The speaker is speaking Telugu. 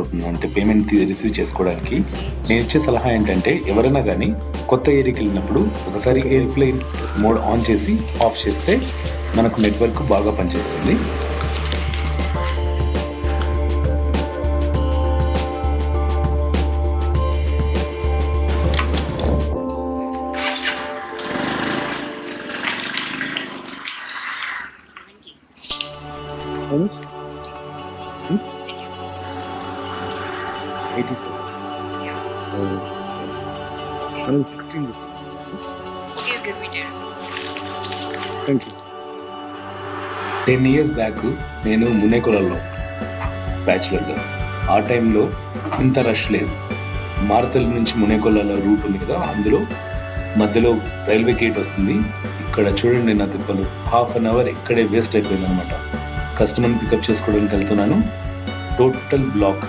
అవుతుంది, అంటే పేమెంట్ రిసీవ్ చేసుకోవడానికి. నేను ఇచ్చే సలహా ఏంటంటే, ఎవరైనా కానీ కొత్త ఏరియాకి వెళ్ళినప్పుడు ఒకసారి ఎయిర్‌ప్లేన్ మోడ్ ఆన్ చేసి ఆఫ్ చేస్తే మనకు నెట్వర్క్ బాగా పనిచేస్తుంది. How much? 84. Yeah. Oh, so 116 rupees. Okay, you give me 10 rupees. Thank you. 10 years back నేను మునేకులలో బ్యాచులర్గా, ఆ టైంలో ఇంత రష్ లేదు. మారతల్ నుంచి మునేకొల్లాల రూట్ ఉంది కదా, అందులో మధ్యలో రైల్వే గేట్ వస్తుంది. ఇక్కడ చూడండి నా తిప్పలు, హాఫ్ అన్ అవర్ ఇక్కడే వేస్ట్ అయిపోయింది అనమాట. కస్టమర్ని పికప్ చేసుకోవడానికి వెళ్తున్నాను, టోటల్ బ్లాక్.